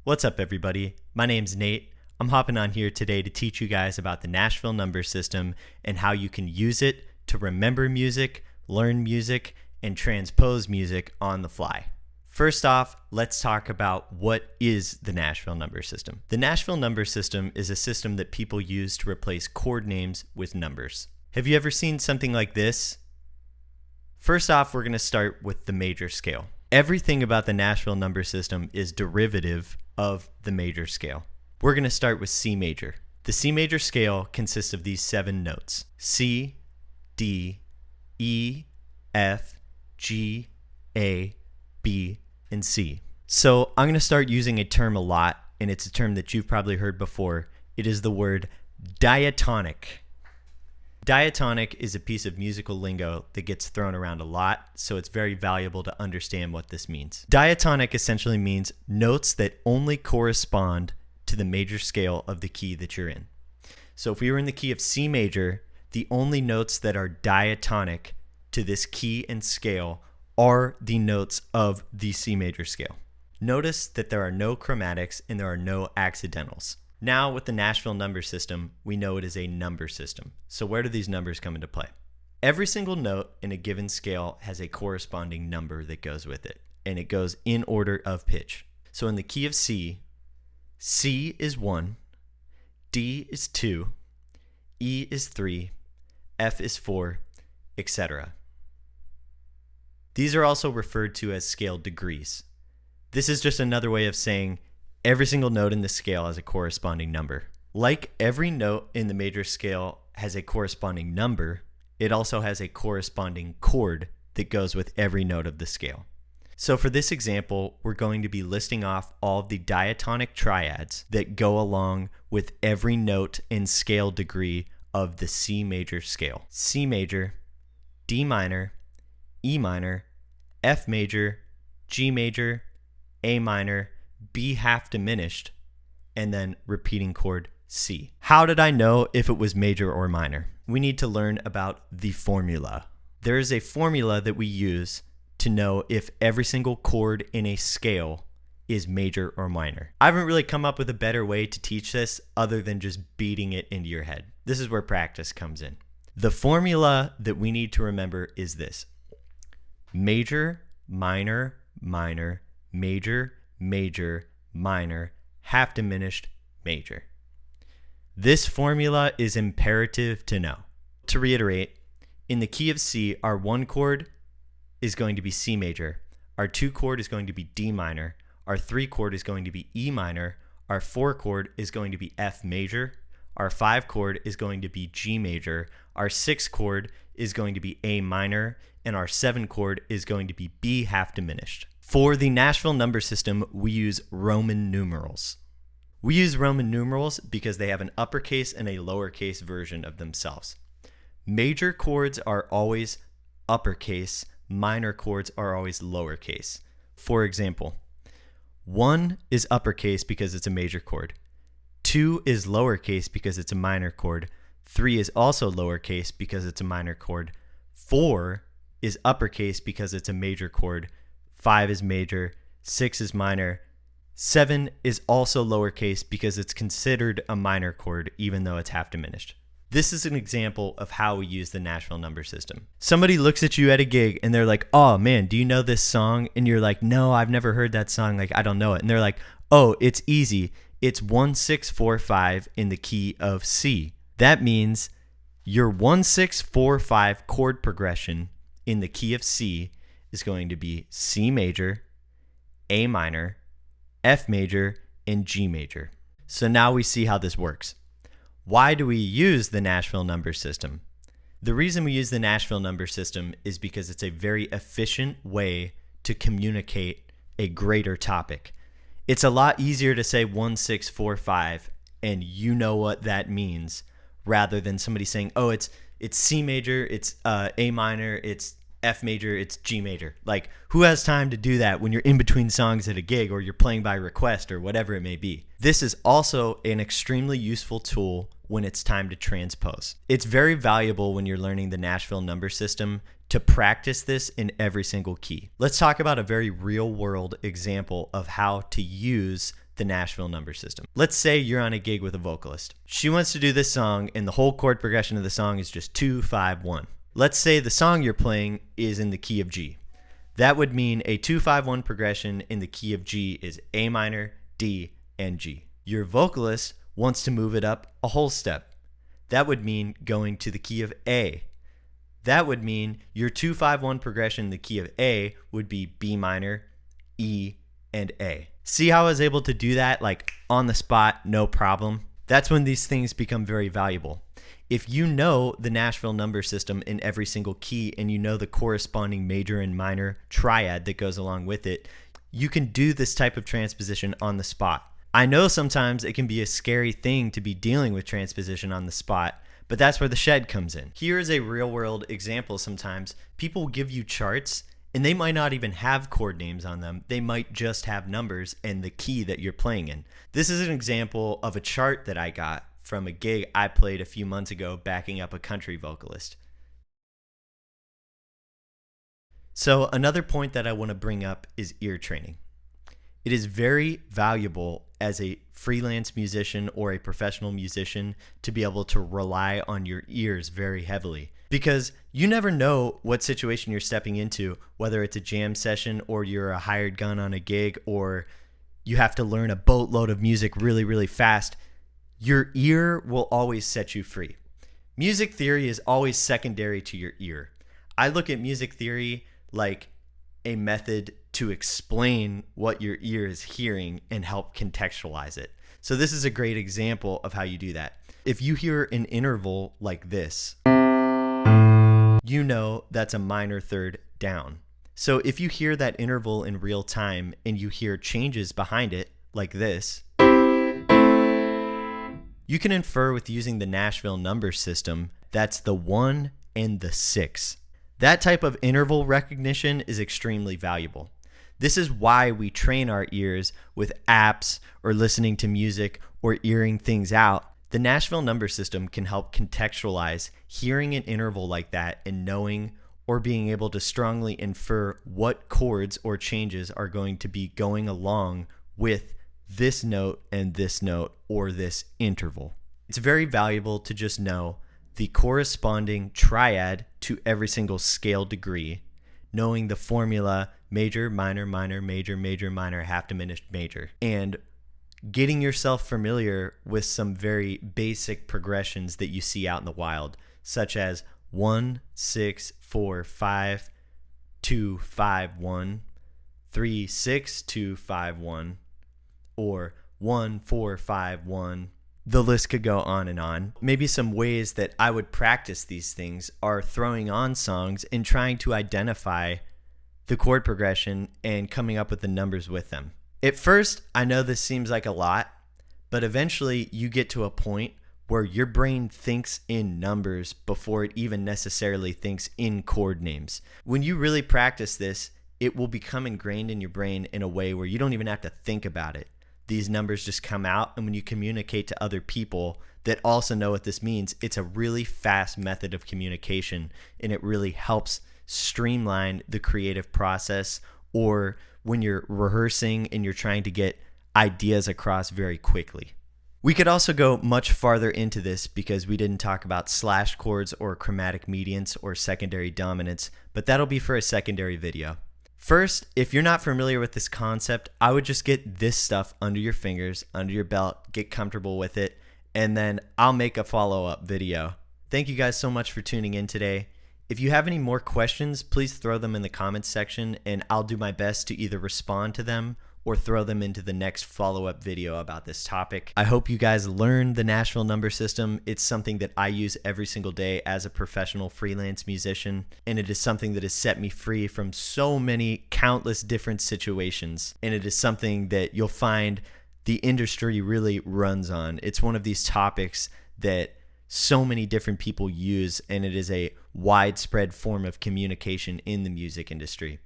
What's up, everybody? My name's Nate. I'm hopping on here today to teach you guys about the Nashville number system and how you can use it to remember music, learn music, and transpose music on the fly. First off, let's talk about what is the Nashville number system. The Nashville number system is a system that people use to replace chord names with numbers. Have you ever seen something like this? First off, we're going to start with the major scale. Everything about the Nashville number system is derivative of the major scale. We're going to start with C major. The C major scale consists of these 7 notes: C, D, E, F, G, A, B, and C. So I'm going to start using a term a lot, and it's a term that you've probably heard before. It is the word diatonic. Diatonic is a piece of musical lingo that gets thrown around a lot, so it's very valuable to understand what this means. Diatonic essentially means notes that only correspond to the major scale of the key that you're in. So if we were in the key of C major, the only notes that are diatonic to this key and scale are the notes of the C major scale. Notice that there are no chromatics and there are no accidentals. Now with the Nashville number system, we know it is a number system. So where do these numbers come into play? Every single note in a given scale has a corresponding number that goes with it, and it goes in order of pitch. So in the key of C, C is 1, D is 2, E is 3, F is 4, etc. These are also referred to as scale degrees. This is just another way of saying every single note in the scale has a corresponding number. Like every note in the major scale has a corresponding number, it also has a corresponding chord that goes with every note of the scale. So for this example, we're going to be listing off all of the diatonic triads that go along with every note and scale degree of the C major scale. C major, D minor, E minor, F major, G major, A minor, B half diminished, and then repeating chord C. How did I know if it was major or minor? We need to learn about the formula. There is a formula that we use to know if every single chord in a scale is major or minor. I haven't really come up with a better way to teach this other than just beating it into your head. This is where practice comes in. The formula that we need to remember is this: major, minor, minor, major, major, minor, half diminished, major. This formula is imperative to know. To reiterate, in the key of C, our 1 chord is going to be C major, our 2 chord is going to be D minor, our 3 chord is going to be E minor, our 4 chord is going to be F major, our 5 chord is going to be G major, our 6 chord is going to be A minor, and our 7 chord is going to be B half diminished. For the Nashville number system, we use Roman numerals. We use Roman numerals because they have an uppercase and a lowercase version of themselves. Major chords are always uppercase, minor chords are always lowercase. For example, 1 is uppercase because it's a major chord. 2 is lowercase because it's a minor chord. 3 is also lowercase because it's a minor chord. 4 is uppercase because it's a major chord. 5 is major, 6 is minor, 7 is also lowercase because it's considered a minor chord even though it's half diminished. This is an example of how we use the Nashville number system. Somebody looks at you at a gig and they're like, "Oh man, do you know this song?" And you're like, "No, I've never heard that song, like I don't know it." And they're like, "Oh, it's easy. It's 1 6 4 5 in the key of C." That means your 1 6 4 5 chord progression in the key of C is going to be C major, A minor, F major, and G major. So now we see how this works. Why do we use the Nashville number system? The reason we use the Nashville number system is because it's a very efficient way to communicate a greater topic. It's a lot easier to say 1 6 4 5 and you know what that means, rather than somebody saying, "Oh, it's C major, it's A minor, it's F major, it's G major." Like, who has time to do that when you're in between songs at a gig or you're playing by request or whatever it may be? This is also an extremely useful tool when it's time to transpose. It's very valuable when you're learning the Nashville number system to practice this in every single key. Let's talk about a very real world example of how to use the Nashville number system. Let's say you're on a gig with a vocalist. She wants to do this song and the whole chord progression of the song is just 2, 5, 1. Let's say the song you're playing is in the key of G. That would mean a 2, 5, 1 progression in the key of G is A minor, D, and G. Your vocalist wants to move it up a whole step. That would mean going to the key of A. That would mean your 2, 5, 1 progression in the key of A would be B minor, E, and A. See how I was able to do that like on the spot, no problem? That's when these things become very valuable. If you know the Nashville number system in every single key and you know the corresponding major and minor triad that goes along with it, you can do this type of transposition on the spot. I know sometimes it can be a scary thing to be dealing with transposition on the spot, but that's where the shed comes in. Here is a real world example. Sometimes people will give you charts and they might not even have chord names on them. They might just have numbers and the key that you're playing in. This is an example of a chart that I got from a gig I played a few months ago backing up a country vocalist. So another point that I want to bring up is ear training. It is very valuable as a freelance musician or a professional musician to be able to rely on your ears very heavily, because you never know what situation you're stepping into, whether it's a jam session or you're a hired gun on a gig or you have to learn a boatload of music really, really fast. Your ear will always set you free. Music theory is always secondary to your ear. I look at music theory like a method to explain what your ear is hearing and help contextualize it. So this is a great example of how you do that. If you hear an interval like this, you know that's a minor third down. So if you hear that interval in real time and you hear changes behind it like this, you can infer with using the Nashville number system that's the 1 and the 6. That type of interval recognition is extremely valuable. This is why we train our ears with apps or listening to music or earing things out. The Nashville number system can help contextualize hearing an interval like that and knowing or being able to strongly infer what chords or changes are going to be going along with this note and this note or this interval. It's very valuable to just know the corresponding triad to every single scale degree, knowing the formula major, minor, minor, major, major, minor, half diminished major, and getting yourself familiar with some very basic progressions that you see out in the wild, such as 1, 6, 4, 5, 2, 5, 1, 3, 6, 2, 5, 1, or 1, 4, 5, 1. The list could go on and on. Maybe some ways that I would practice these things are throwing on songs and trying to identify the chord progression and coming up with the numbers with them. At first, I know this seems like a lot, but eventually you get to a point where your brain thinks in numbers before it even necessarily thinks in chord names. When you really practice this, it will become ingrained in your brain in a way where you don't even have to think about it. These numbers just come out, and when you communicate to other people that also know what this means, it's a really fast method of communication, and it really helps streamline the creative process, or when you're rehearsing and you're trying to get ideas across very quickly. We could also go much farther into this because we didn't talk about slash chords or chromatic mediants or secondary dominants, but that'll be for a secondary video. First, if you're not familiar with this concept, I would just get this stuff under your fingers, under your belt, get comfortable with it, and then I'll make a follow-up video. Thank you guys so much for tuning in today. If you have any more questions, please throw them in the comments section, and I'll do my best to either respond to them or throw them into the next follow-up video about this topic. I hope you guys learned the Nashville number system. It's something that I use every single day as a professional freelance musician, and it is something that has set me free from so many countless different situations, and it is something that you'll find the industry really runs on. It's one of these topics that so many different people use, and it is a widespread form of communication in the music industry.